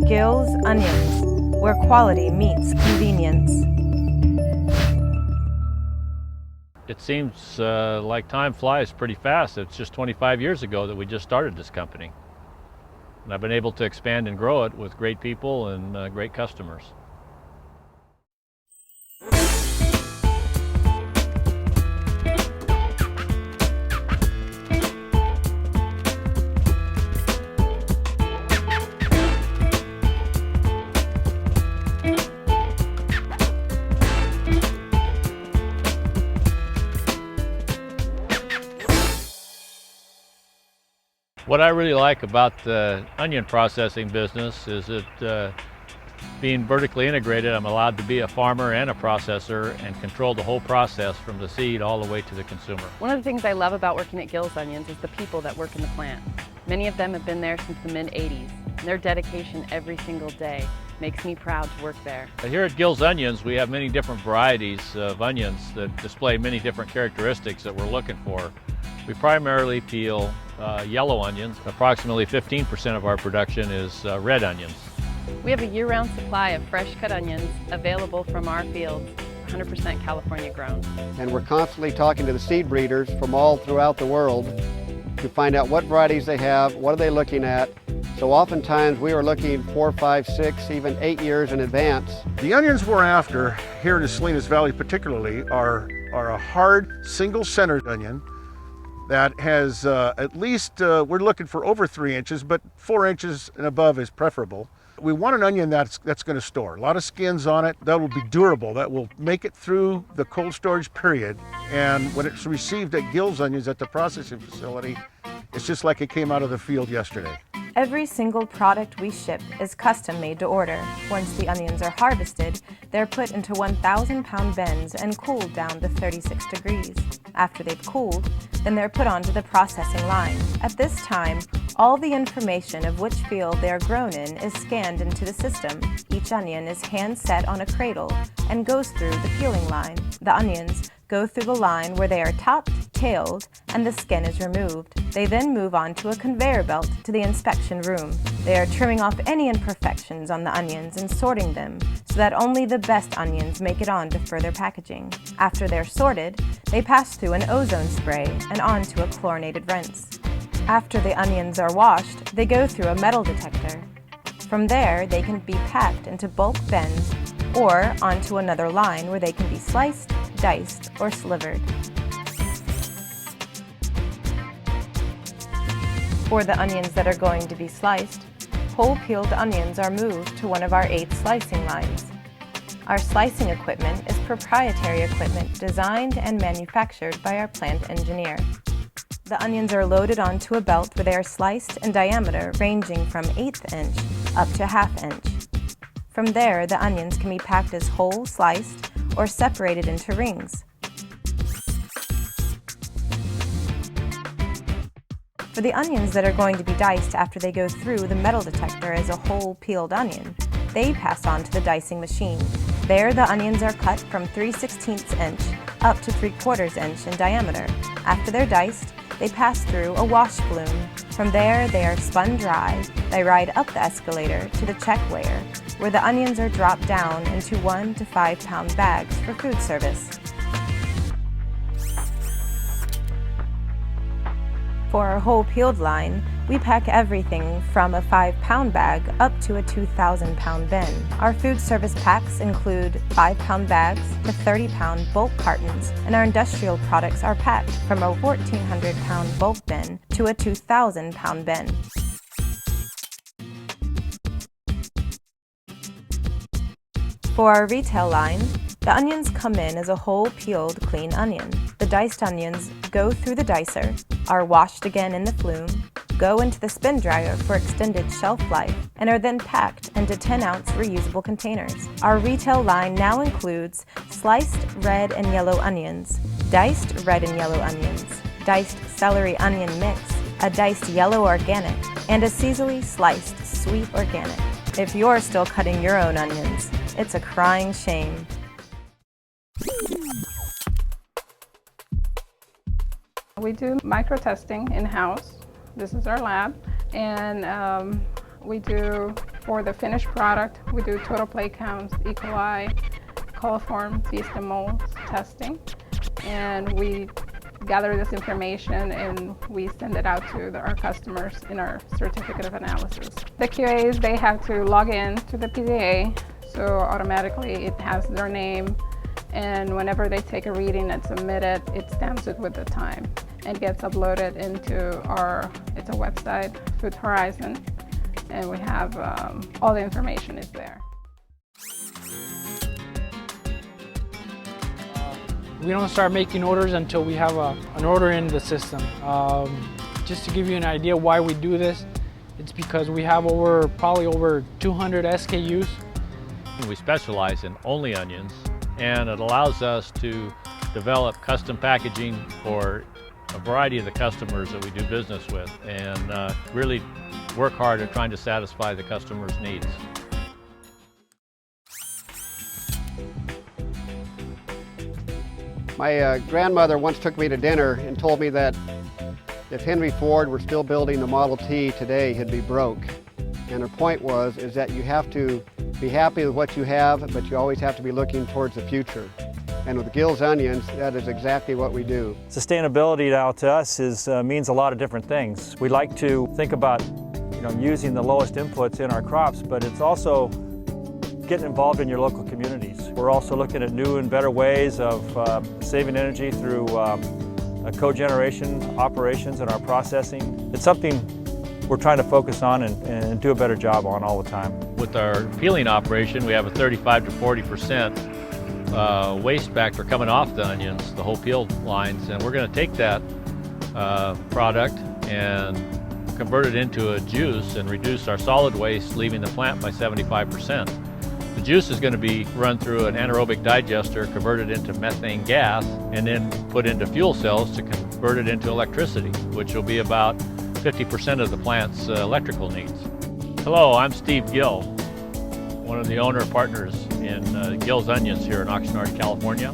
Gills Onions, where quality meets convenience. It seems like time flies pretty fast. It's just 25 years ago that we just started this company. And I've been able to expand and grow it with great people and great customers. What I really like about the onion processing business is that being vertically integrated, I'm allowed to be a farmer and a processor and control the whole process from the seed all the way to the consumer. One of the things I love about working at Gills Onions is the people that work in the plant. Many of them have been there since the mid-'80s, and their dedication every single day makes me proud to work there. Here at Gills Onions, we have many different varieties of onions that display many different characteristics that we're looking for. We primarily peel yellow onions. Approximately 15% of our production is red onions. We have a year-round supply of fresh cut onions available from our fields, 100% California grown. And we're constantly talking to the seed breeders from all throughout the world to find out what varieties they have, what are they looking at. So oftentimes we are looking 4, 5, 6, even 8 years in advance. The onions we're after here in the Salinas Valley particularly are a hard single-centered onion that has at least, we're looking for over 3 inches, but 4 inches and above is preferable. We want an onion that's going to store. A lot of skins on it, that will be durable, that will make it through the cold storage period. And when it's received at Gills Onions at the processing facility, it's just like it came out of the field yesterday. Every single product we ship is custom made to order. Once the onions are harvested, they're put into 1,000-pound bins and cooled down to 36 degrees. After they've cooled, then they're put onto the processing line. At this time, all the information of which field they are grown in is scanned into the system. Each onion is hand set on a cradle and goes through the peeling line. The onions go through the line where they are topped, tailed, and the skin is removed. They then move on to a conveyor belt to the inspection room. They are trimming off any imperfections on the onions and sorting them so that only the best onions make it on to further packaging. After they're sorted, they pass through an ozone spray and onto a chlorinated rinse. After the onions are washed, they go through a metal detector. From there, they can be packed into bulk bins or onto another line where they can be sliced, diced, or slivered. For the onions that are going to be sliced, whole peeled onions are moved to one of our 8 slicing lines. Our slicing equipment is proprietary equipment designed and manufactured by our plant engineer. The onions are loaded onto a belt where they are sliced in diameter ranging from 1/8 inch up to 1/2 inch. From there, the onions can be packed as whole sliced or separated into rings. For the onions that are going to be diced after they go through the metal detector as a whole peeled onion, they pass on to the dicing machine. There, the onions are cut from 3/16 inch up to 3/4 inch in diameter. After they're diced, they pass through a wash bloom. From there, they are spun dry. They ride up the escalator to the check weigher, where the onions are dropped down into 1 to 5 pound bags for food service. For our whole peeled line, we pack everything from a 5-pound bag up to a 2,000-pound bin. Our food service packs include 5-pound bags to 30-pound bulk cartons, and our industrial products are packed from a 1,400-pound bulk bin to a 2,000-pound bin. For our retail line, the onions come in as a whole peeled clean onion. The diced onions go through the dicer, are washed again in the flume, go into the spin dryer for extended shelf life, and are then packed into 10-ounce reusable containers. Our retail line now includes sliced red and yellow onions, diced red and yellow onions, diced celery onion mix, a diced yellow organic, and a seasonally sliced sweet organic. If you're still cutting your own onions, it's a crying shame. We do micro testing in-house. This is our lab, and We do, for the finished product, we do total plate counts, E. coli, coliform, yeast and mold testing, and we gather this information and we send it out to our customers in our certificate of analysis. The QAs, they have to log in to the PDA, so automatically it has their name, and whenever they take a reading and submit it, it stamps it with the time and gets uploaded into it's a website, Food Horizon, and we have all the information is there. We don't start making orders until we have an order in the system. Just to give you an idea why we do this, it's because we have probably over 200 SKUs. We specialize in only onions, and it allows us to develop custom packaging for a variety of the customers that we do business with, and really work hard at trying to satisfy the customer's needs. My grandmother once took me to dinner and told me that if Henry Ford were still building the Model T today, he'd be broke. And her point is that you have to be happy with what you have, but you always have to be looking towards the future. And with Gills onions, that is exactly what we do. Sustainability now to us means a lot of different things. We like to think about using the lowest inputs in our crops, but it's also getting involved in your local communities. We're also looking at new and better ways of saving energy through cogeneration operations in our processing. It's something we're trying to focus on and do a better job on all the time. With our peeling operation, we have a 35 to 40% waste factor coming off the onions, the whole peel lines, and we're going to take that product and convert it into a juice and reduce our solid waste, leaving the plant by 75%. The juice is going to be run through an anaerobic digester, converted into methane gas, and then put into fuel cells to convert it into electricity, which will be about 50% of the plant's electrical needs. Hello, I'm Steve Gill, one of the owner partners in Gills Onions here in Oxnard, California.